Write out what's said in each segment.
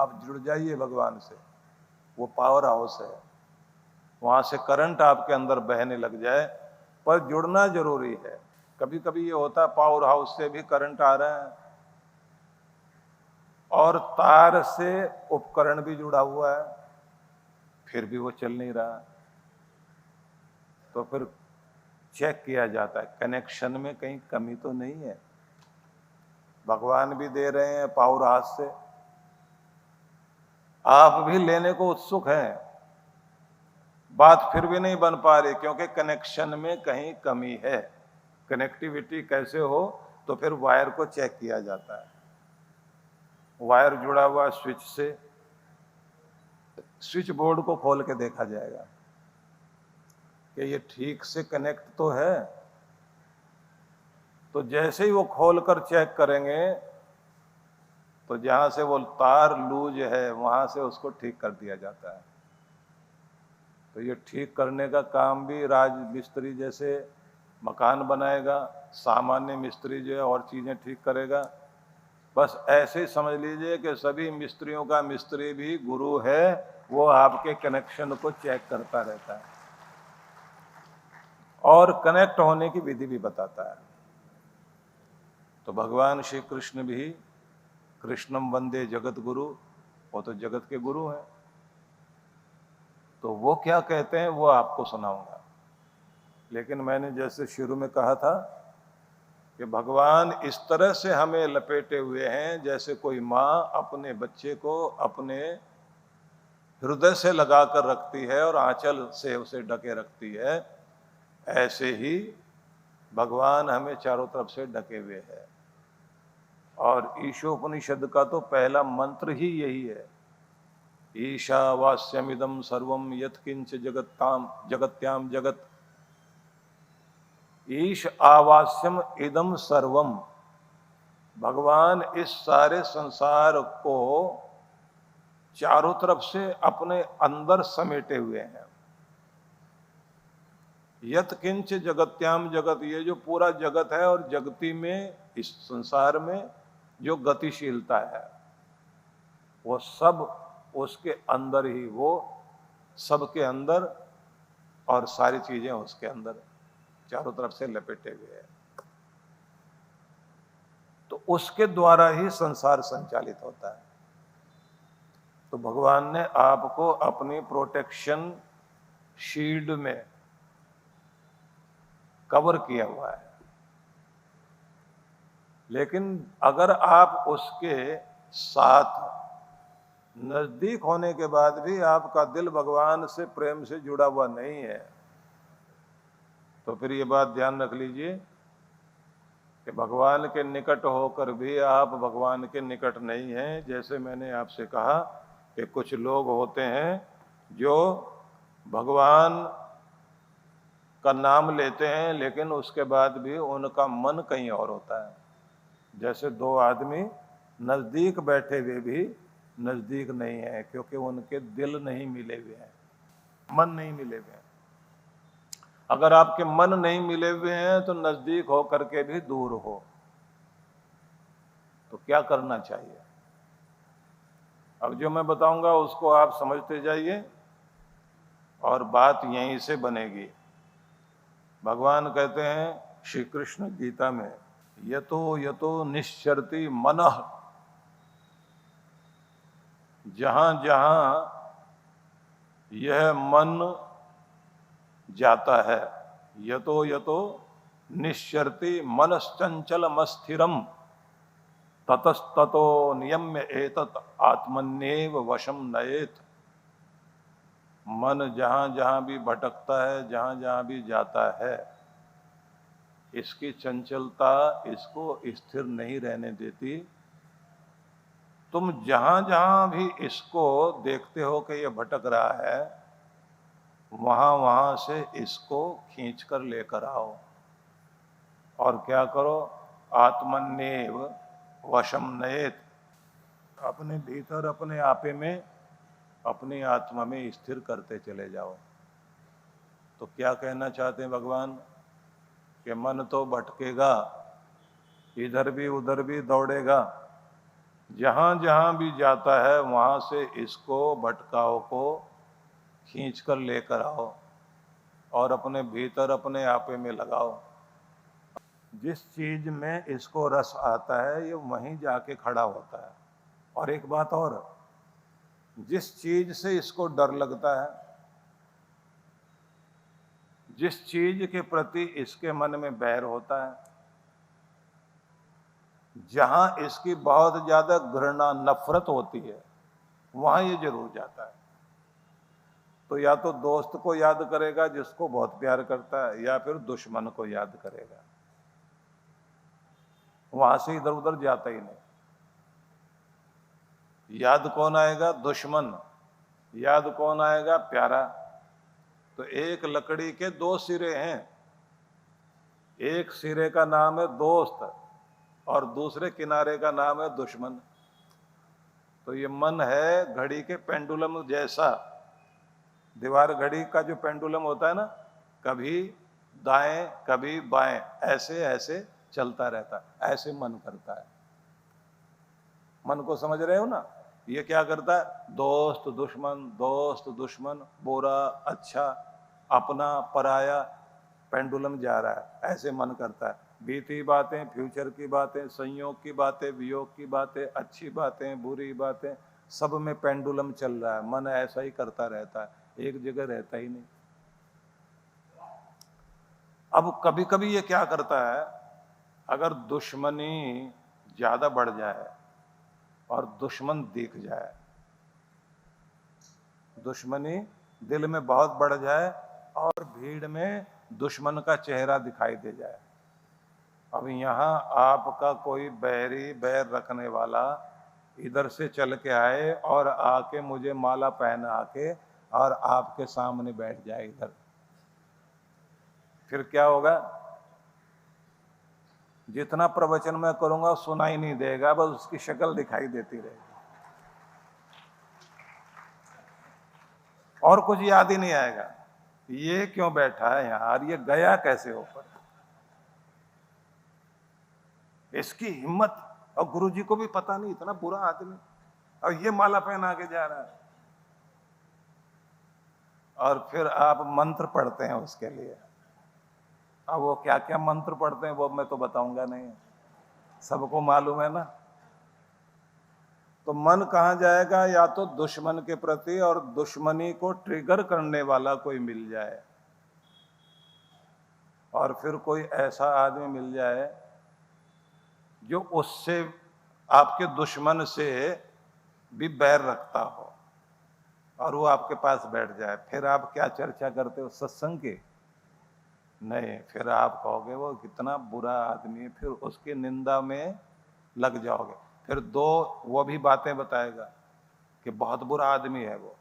आप जुड़ जाइए भगवान से, वो पावर हाउस है, वहां से करंट आपके अंदर बहने लग जाए, पर जुड़ना जरूरी है। कभी कभी ये होता है पावर हाउस से भी करंट आ रहा है और तार से उपकरण भी जुड़ा हुआ है, फिर भी वो चल नहीं रहा, तो फिर चेक किया जाता है कनेक्शन में कहीं कमी तो नहीं है। भगवान भी दे रहे हैं पावर हाउस से, आप भी लेने को उत्सुक हैं, बात फिर भी नहीं बन पा रही क्योंकि कनेक्शन में कहीं कमी है। कनेक्टिविटी कैसे हो, तो फिर वायर को चेक किया जाता है। वायर जुड़ा हुआ स्विच से, स्विच बोर्ड को खोल के देखा जाएगा कि ये ठीक से कनेक्ट तो है। तो जैसे ही वो खोलकर चेक करेंगे तो जहां से वो तार लूज है वहां से उसको ठीक कर दिया जाता है। तो ये ठीक करने का काम भी राज मिस्त्री जैसे मकान बनाएगा, सामान्य मिस्त्री जो है और चीजें ठीक करेगा। बस ऐसे ही समझ लीजिए कि सभी मिस्त्रियों का मिस्त्री भी गुरु है, वो आपके कनेक्शन को चेक करता रहता है और कनेक्ट होने की विधि भी बताता है। तो भगवान श्री कृष्ण भी कृष्णम वंदे जगत गुरु, वो तो जगत के गुरु हैं। तो वो क्या कहते हैं वो आपको सुनाऊंगा, लेकिन मैंने जैसे शुरू में कहा था कि भगवान इस तरह से हमें लपेटे हुए हैं जैसे कोई माँ अपने बच्चे को अपने हृदय से लगाकर रखती है और आंचल से उसे ढके रखती है, ऐसे ही भगवान हमें चारों तरफ से ढके हुए है। और ईशोपनिषद का तो पहला मंत्र ही यही है, ईशावास्यमिदं सर्वम यत्किंच जगत्याम जगत, ईश आवास्यम इदम सर्वम। भगवान इस सारे संसार को चारों तरफ से अपने अंदर समेटे हुए हैं। यत्किंच जगत्याम जगत, ये जो पूरा जगत है और जगती में, इस संसार में जो गतिशीलता है वो सब उसके अंदर ही, वो सबके अंदर और सारी चीजें उसके अंदर चारों तरफ से लपेटे हुए हैं। तो उसके द्वारा ही संसार संचालित होता है। तो भगवान ने आपको अपनी प्रोटेक्शन शील्ड में कवर किया हुआ है, लेकिन अगर आप उसके साथ नजदीक होने के बाद भी आपका दिल भगवान से प्रेम से जुड़ा हुआ नहीं है, तो फिर ये बात ध्यान रख लीजिए कि भगवान के निकट होकर भी आप भगवान के निकट नहीं हैं। जैसे मैंने आपसे कहा कि कुछ लोग होते हैं जो भगवान का नाम लेते हैं लेकिन उसके बाद भी उनका मन कहीं और होता है। जैसे दो आदमी नजदीक बैठे हुए भी नजदीक नहीं है क्योंकि उनके दिल नहीं मिले हुए हैं, मन नहीं मिले हुए हैं। अगर आपके मन नहीं मिले हुए हैं तो नजदीक हो करके भी दूर हो, तो क्या करना चाहिए? अब जो मैं बताऊंगा उसको आप समझते जाइए और बात यहीं से बनेगी। भगवान कहते हैं श्री कृष्ण गीता में, यतो यतो निश्चरति मनः, जहां जहां यह मन जाता है, यतो यतो निश्चरति मनश्चंचलमस्थिरम ततस्ततो नियम्य एतत् आत्मन्येव वशम नयेत। मन जहां जहां भी भटकता है, जहां जहां भी जाता है, इसकी चंचलता इसको स्थिर नहीं रहने देती। तुम जहां जहां भी इसको देखते हो कि ये भटक रहा है, वहां वहां से इसको खींच कर लेकर आओ और क्या करो, आत्मन्येव वशम नयेत, अपने भीतर अपने आपे में अपनी आत्मा में स्थिर करते चले जाओ। तो क्या कहना चाहते हैं भगवान कि मन तो भटकेगा, इधर भी उधर भी दौड़ेगा, जहां जहां भी जाता है वहां से इसको भटकाओ को खींच कर लेकर आओ और अपने भीतर अपने आपे में लगाओ। जिस चीज में इसको रस आता है ये वहीं जाके खड़ा होता है। और एक बात और, जिस चीज से इसको डर लगता है, जिस चीज के प्रति इसके मन में बैर होता है, जहां इसकी बहुत ज्यादा घृणा नफरत होती है, वहां ये जरूर जाता है। तो या तो दोस्त को याद करेगा जिसको बहुत प्यार करता है, या फिर दुश्मन को याद करेगा। वहां से इधर उधर जाता ही नहीं। याद कौन आएगा? दुश्मन। याद कौन आएगा? प्यारा। तो एक लकड़ी के दो सिरे हैं, एक सिरे का नाम है दोस्त और दूसरे किनारे का नाम है दुश्मन। तो ये मन है घड़ी के पेंडुलम जैसा। दीवार घड़ी का जो पेंडुलम होता है ना, कभी दाएं कभी बाएं, ऐसे ऐसे चलता रहता है। ऐसे मन करता है। मन को समझ रहे हो ना? ये क्या करता है? दोस्त दुश्मन, दोस्त दुश्मन, बुरा अच्छा, अपना पराया, पेंडुलम जा रहा है। ऐसे मन करता है। बीती बातें, फ्यूचर की बातें, संयोग की बातें, वियोग की बातें, अच्छी बातें, बुरी बातें, सब में पेंडुलम चल रहा है। मन ऐसा ही करता रहता है, एक जगह रहता ही नहीं। अब कभी कभी ये क्या करता है, अगर दुश्मनी ज्यादा बढ़ जाए और दुश्मन दिख जाए, दुश्मनी दिल में बहुत बढ़ जाए और भीड़ में दुश्मन का चेहरा दिखाई दे जाए। अब यहां आपका कोई बैरी बैर रखने वाला इधर से चल के आए और आके मुझे माला पहना के और आपके सामने बैठ जाए इधर, फिर क्या होगा? जितना प्रवचन मैं करूंगा सुनाई नहीं देगा, बस उसकी शक्ल दिखाई देती रहेगी और कुछ याद ही नहीं आएगा। ये क्यों बैठा है यार, ये गया कैसे ऊपर, इसकी हिम्मत। और गुरुजी को भी पता नहीं, इतना बुरा आदमी, और ये माला पहना के जा रहा है। और फिर आप मंत्र पढ़ते हैं उसके लिए। अब वो क्या क्या मंत्र पढ़ते हैं वो मैं तो बताऊंगा नहीं, सबको मालूम है ना। तो मन कहां जाएगा? या तो दुश्मन के प्रति, और दुश्मनी को ट्रिगर करने वाला कोई मिल जाए, और फिर कोई ऐसा आदमी मिल जाए जो उससे, आपके दुश्मन से भी बैर रखता हो, और वो आपके पास बैठ जाए। फिर आप क्या चर्चा करते हो? सत्संग की नहीं, फिर आप कहोगे वो कितना बुरा आदमी है, फिर उसकी निंदा में लग जाओगे। फिर दो वो भी बातें बताएगा कि बहुत बुरा आदमी है वो,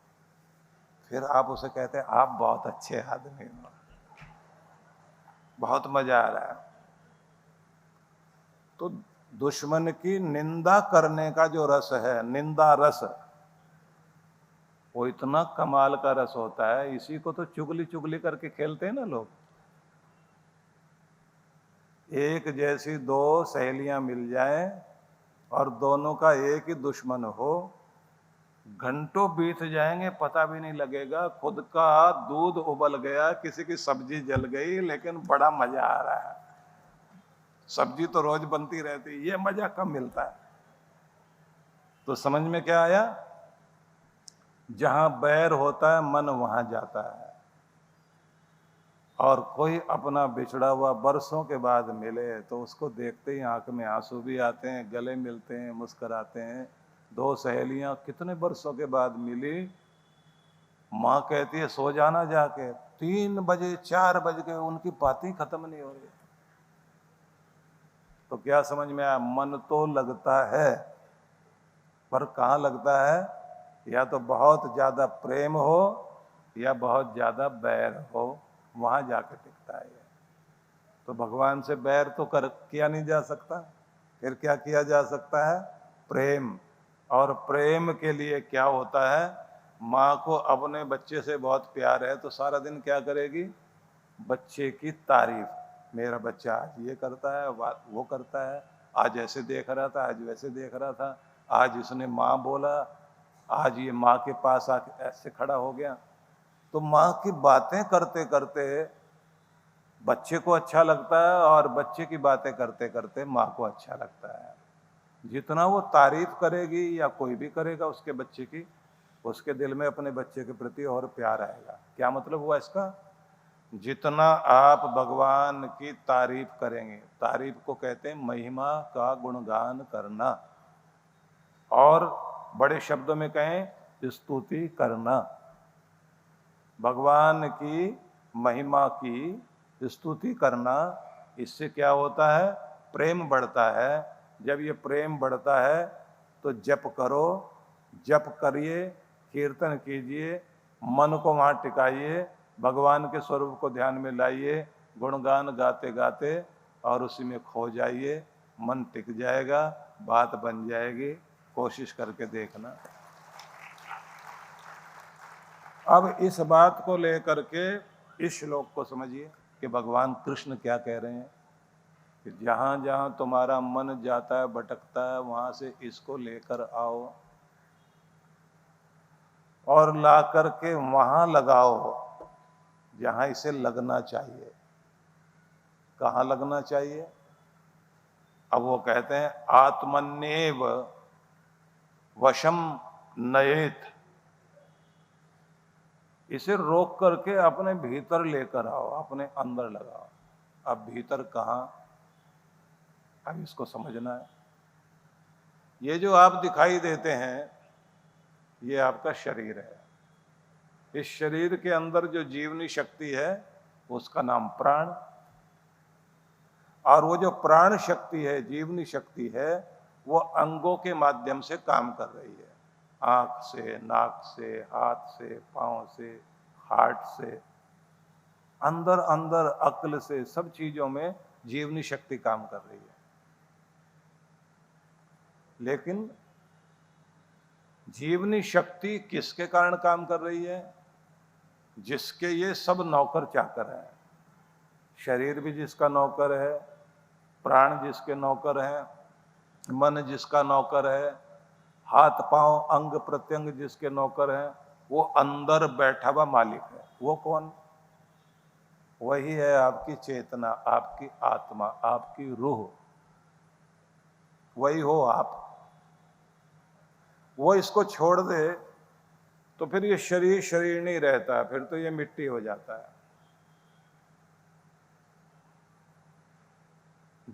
फिर आप उसे कहते हैं आप बहुत अच्छे आदमी हो, बहुत मजा आ रहा है। तो दुश्मन की निंदा करने का जो रस है, निंदा रस, वो इतना कमाल का रस होता है। इसी को तो चुगली चुगली करके खेलते हैं ना लोग। एक जैसी दो सहेलियां मिल जाएं और दोनों का एक ही दुश्मन हो, घंटों बीत जाएंगे पता भी नहीं लगेगा। खुद का दूध उबल गया, किसी की सब्जी जल गई, लेकिन बड़ा मजा आ रहा है। सब्जी तो रोज बनती रहती, ये मजा कम मिलता है। तो समझ में क्या आया? जहां बैर होता है मन वहां जाता है। और कोई अपना बिछड़ा हुआ बरसों के बाद मिले तो उसको देखते ही आंख में आंसू भी आते हैं, गले मिलते हैं, मुस्कुराते हैं। दो सहेलियां कितने बरसों के बाद मिली, माँ कहती है सो जाना जाके, 3 बजे 4 बज गए, उनकी बातें खत्म नहीं हो रही। तो क्या समझ में आया? मन तो लगता है, पर कहाँ लगता है? या तो बहुत ज्यादा प्रेम हो या बहुत ज्यादा बैर हो, वहां जाकर टिकता है। तो भगवान से बैर तो किया नहीं जा सकता, फिर क्या किया जा सकता है? प्रेम। और प्रेम के लिए क्या होता है? माँ को अपने बच्चे से बहुत प्यार है तो सारा दिन क्या करेगी? बच्चे की तारीफ। मेरा बच्चा आज ये करता है, वो करता है, आज ऐसे देख रहा था, आज वैसे देख रहा था, आज इसने माँ बोला, आज ये माँ के पास आके ऐसे खड़ा हो गया। तो माँ की बातें करते करते बच्चे को अच्छा लगता है और बच्चे की बातें करते करते माँ को अच्छा लगता है। जितना वो तारीफ करेगी या कोई भी करेगा उसके बच्चे की, उसके दिल में अपने बच्चे के प्रति और प्यार आएगा। क्या मतलब हुआ इसका? जितना आप भगवान की तारीफ करेंगे, तारीफ को कहते हैं महिमा का गुणगान करना, और बड़े शब्दों में कहें स्तुति करना। भगवान की महिमा की स्तुति करना, इससे क्या होता है? प्रेम बढ़ता है। जब ये प्रेम बढ़ता है तो जप करो, जप करिए, कीर्तन कीजिए, मन को वहाँ टिकाइए, भगवान के स्वरूप को ध्यान में लाइए, गुणगान गाते गाते और उसी में खो जाइए, मन टिक जाएगा, बात बन जाएगी। कोशिश करके देखना। अब इस बात को लेकर के इस श्लोक को समझिए कि भगवान कृष्ण क्या कह रहे हैं कि जहां जहां तुम्हारा मन जाता है, भटकता है, वहां से इसको लेकर आओ और ला करके वहां लगाओ जहां इसे लगना चाहिए। कहां लगना चाहिए? अब वो कहते हैं आत्मन्येव वशम नयेत, इसे रोक करके अपने भीतर लेकर आओ, अपने अंदर लगाओ। अब भीतर कहां? अब इसको समझना है। ये जो आप दिखाई देते हैं ये आपका शरीर है। इस शरीर के अंदर जो जीवनी शक्ति है उसका नाम प्राण, और वो जो प्राण शक्ति है, जीवनी शक्ति है, वो अंगों के माध्यम से काम कर रही है। आंख से, नाक से, हाथ से, पांव से, हार्ट से, अंदर अंदर अक्ल से, सब चीजों में जीवनी शक्ति काम कर रही है। लेकिन जीवनी शक्ति किसके कारण काम कर रही है? जिसके ये सब नौकर चाकर हैं। शरीर भी जिसका नौकर है, प्राण जिसके नौकर है, मन जिसका नौकर है, हाथ पांव अंग प्रत्यंग जिसके नौकर हैं, वो अंदर बैठा हुआ मालिक है। वो कौन? वही है आपकी चेतना, आपकी आत्मा, आपकी रूह। वही हो आप। वो इसको छोड़ दे तो फिर ये शरीर शरीर नहीं रहता है, फिर तो ये मिट्टी हो जाता है।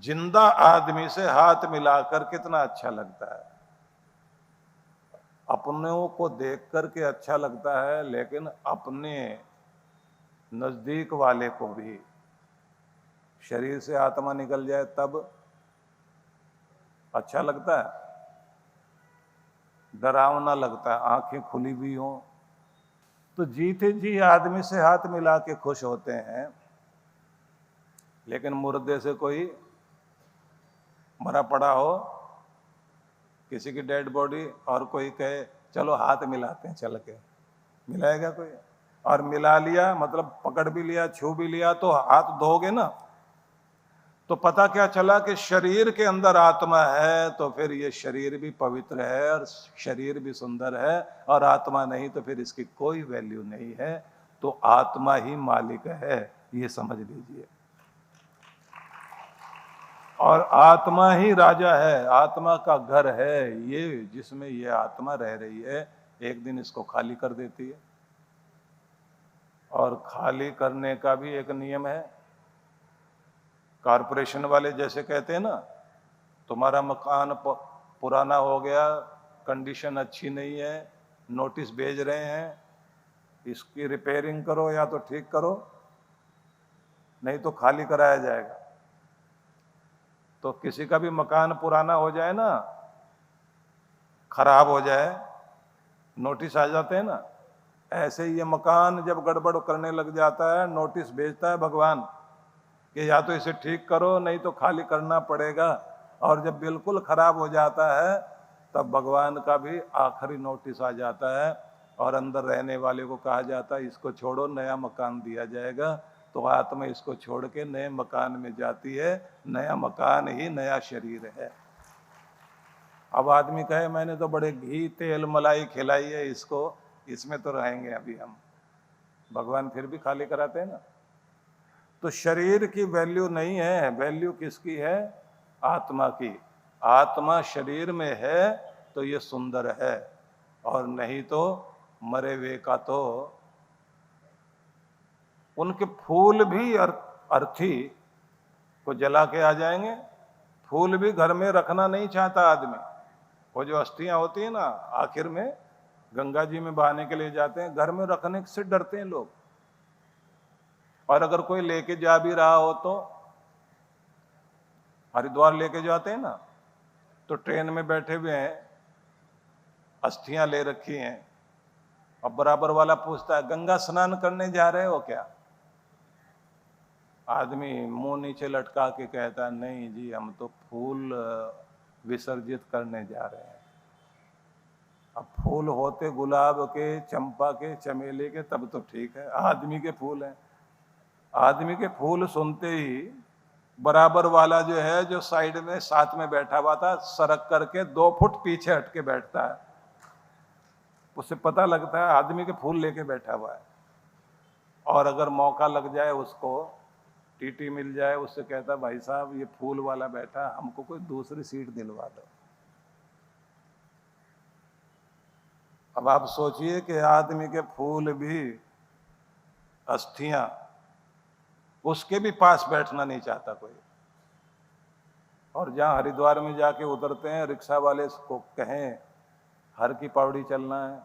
जिंदा आदमी से हाथ मिलाकर कितना अच्छा लगता है। अपनों को देख करके अच्छा लगता है, लेकिन अपने नजदीक वाले को भी, शरीर से आत्मा निकल जाए तब अच्छा लगता है, डरावना लगता है। आंखें खुली भी हों तो जीते जी आदमी से हाथ मिला के खुश होते हैं, लेकिन मुर्दे से कोई मरा पड़ा हो, किसी की डेड बॉडी, और कोई कहे चलो हाथ मिलाते हैं, चल के मिलाएगा कोई? और मिला लिया मतलब पकड़ भी लिया, छू भी लिया, तो हाथ धोगे ना। तो पता क्या चला कि शरीर के अंदर आत्मा है, तो फिर ये शरीर भी पवित्र है और शरीर भी सुंदर है, और आत्मा नहीं तो फिर इसकी कोई वैल्यू नहीं है। तो आत्मा ही मालिक है, ये समझ लीजिए। और आत्मा ही राजा है, आत्मा का घर है ये, जिसमें ये आत्मा रह रही है। एक दिन इसको खाली कर देती है, और खाली करने का भी एक नियम है। कारपोरेशन वाले जैसे कहते हैं ना, तुम्हारा मकान पुराना हो गया, कंडीशन अच्छी नहीं है, नोटिस भेज रहे हैं, इसकी रिपेयरिंग करो या तो ठीक करो, नहीं तो खाली कराया जाएगा। तो किसी का भी मकान पुराना हो जाए ना, खराब हो जाए, नोटिस आ जाते हैं ना। ऐसे ही ये मकान जब गड़बड़ करने लग जाता है, नोटिस भेजता है भगवान कि या तो इसे ठीक करो, नहीं तो खाली करना पड़ेगा। और जब बिल्कुल खराब हो जाता है तब भगवान का भी आखिरी नोटिस आ जाता है, और अंदर रहने वाले को कहा जाता है इसको छोड़ो, नया मकान दिया जाएगा। तो आत्मा इसको छोड़ के नए मकान में जाती है। नया मकान ही नया शरीर है। अब आदमी कहे मैंने तो बड़े घी तेल मलाई खिलाई है इसको, इसमें तो रहेंगे अभी हम, भगवान फिर भी खाली कराते हैं ना। तो शरीर की वैल्यू नहीं है, वैल्यू किसकी है? आत्मा की। आत्मा शरीर में है तो ये सुंदर है, और नहीं तो मरे हुए का तो उनके फूल भी अर्थी को जला के आ जाएंगे। फूल भी घर में रखना नहीं चाहता आदमी। वो जो अस्थियां होती है ना, आखिर में गंगा जी में बहाने के लिए जाते हैं, घर में रखने से डरते हैं लोग। और अगर कोई लेके जा भी रहा हो तो, हरिद्वार लेके जाते हैं ना, तो ट्रेन में बैठे हुए हैं, अस्थियां ले रखी हैं, अब बराबर वाला पूछता है गंगा स्नान करने जा रहे हो क्या? आदमी मुंह नीचे लटका के कहता है नहीं जी, हम तो फूल विसर्जित करने जा रहे हैं। अब फूल होते गुलाब के, चंपा के, चमेली के, तब तो ठीक है, आदमी के फूल हैं। आदमी के फूल सुनते ही बराबर वाला जो है, जो साइड में साथ में बैठा हुआ था, सरक करके 2 फुट पीछे हट के बैठता है। उससे पता लगता है आदमी के फूल लेके बैठा हुआ है। और अगर मौका लग जाए, उसको टीटी मिल जाए, उससे कहता भाई साहब ये फूल वाला बैठा, हमको कोई दूसरी सीट दिलवा दो। अब आप सोचिए कि आदमी के फूल भी, अस्थियां, उसके भी पास बैठना नहीं चाहता कोई। और जहां हरिद्वार में जाके उतरते हैं, रिक्शा वाले को कहें हर की पौड़ी चलना है,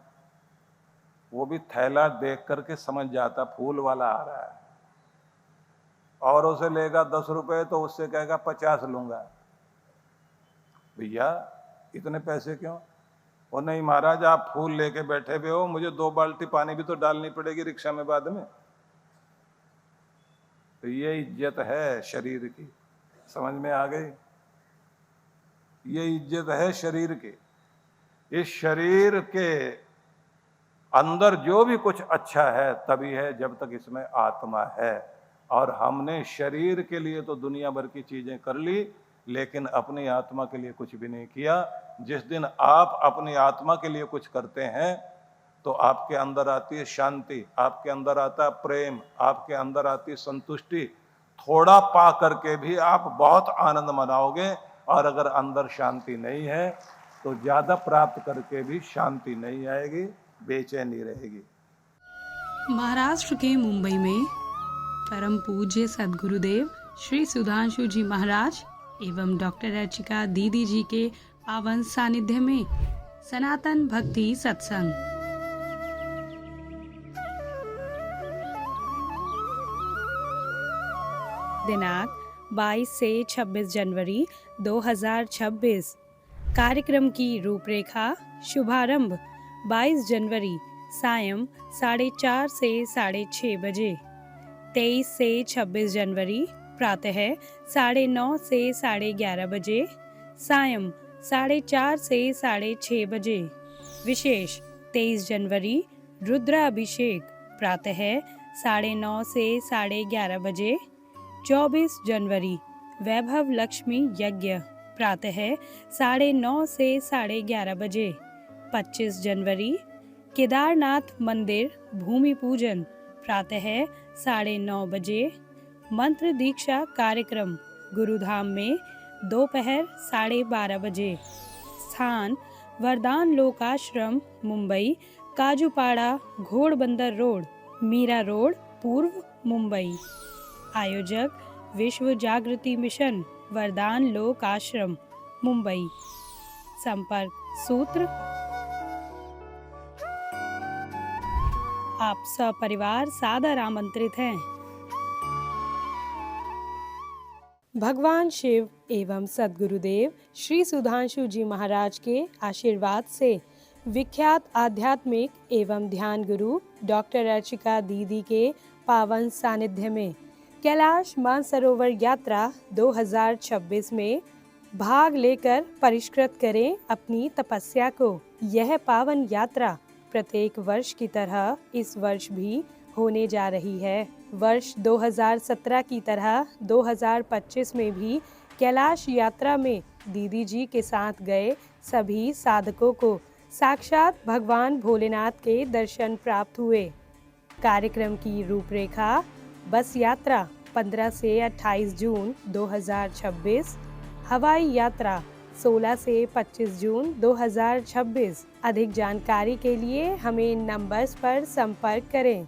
वो भी थैला देख करके समझ जाता फूल वाला आ रहा है। और उसे लेगा 10 रुपए तो उससे कहेगा 50 लूंगा। भैया इतने पैसे क्यों? वो नहीं महाराज, आप फूल लेके बैठे हुए हो, मुझे 2 बाल्टी पानी भी तो डालनी पड़ेगी रिक्शा में बाद में। तो ये इज्जत है शरीर की, समझ में आ गई? ये इज्जत है शरीर की। इस शरीर के अंदर जो भी कुछ अच्छा है तभी है जब तक इसमें आत्मा है। और हमने शरीर के लिए तो दुनिया भर की चीजें कर ली, लेकिन अपनी आत्मा के लिए कुछ भी नहीं किया। जिस दिन आप अपनी आत्मा के लिए कुछ करते हैं तो आपके अंदर आती है शांति, आपके अंदर आता है प्रेम, आपके अंदर आती है संतुष्टि। थोड़ा पा करके भी आप बहुत आनंद मनाओगे, और अगर अंदर शांति नहीं है तो ज्यादा प्राप्त करके भी शांति नहीं आएगी, बेचैनी रहेगी। महाराष्ट्र के मुंबई में परम पूज्य सद्गुरुदेव श्री सुधांशु जी महाराज एवं डॉक्टर अर्चिका दीदी जी के पावन सानिध्य में सनातन भक्ति सत्संग। दिनांक 22 से 26 जनवरी 2026। कार्यक्रम की रूपरेखा। शुभारंभ 22 जनवरी सायं 4:30 से 6:30 बजे। 23 से 26 जनवरी प्रातः 9:30 से 11:30 बजे, सायं 4:30 से 6:30 बजे। विशेष 23 जनवरी रुद्राभिषेक प्रातः 9:30 से 11:30 बजे। 24 जनवरी वैभव लक्ष्मी यज्ञ प्रातः 9:30 से 11:30 बजे। 25 जनवरी केदारनाथ मंदिर भूमि पूजन प्रातः 9:30 बजे। मंत्र दीक्षा कार्यक्रम गुरुधाम में दोपहर 12:30 बजे। स्थान वरदान लोकाश्रम मुंबई, काजूपाड़ा, घोड़बंदर रोड, मीरा रोड, पूर्व मुंबई। आयोजक विश्व जागृति मिशन, वरदान लोक आश्रम मुंबई। संपर्क सूत्र। आप सपरिवार सादर आमंत्रित हैं। भगवान शिव एवं सद्गुरुदेव श्री सुधांशु जी महाराज के आशीर्वाद से विख्यात आध्यात्मिक एवं ध्यान गुरु डॉक्टर अर्चिका दीदी के पावन सानिध्य में कैलाश मानसरोवर यात्रा 2026 में भाग लेकर परिष्कृत करें अपनी तपस्या को। यह पावन यात्रा प्रत्येक वर्ष की तरह इस वर्ष भी होने जा रही है। वर्ष 2017 की तरह 2025 में भी कैलाश यात्रा में दीदी जी के साथ गए सभी साधकों को साक्षात भगवान भोलेनाथ के दर्शन प्राप्त हुए। कार्यक्रम की रूपरेखा: बस यात्रा 15 से 28 जून 2026, हवाई यात्रा 16 से 25 जून 2026। अधिक जानकारी के लिए हमें इन नंबर्स पर संपर्क करें।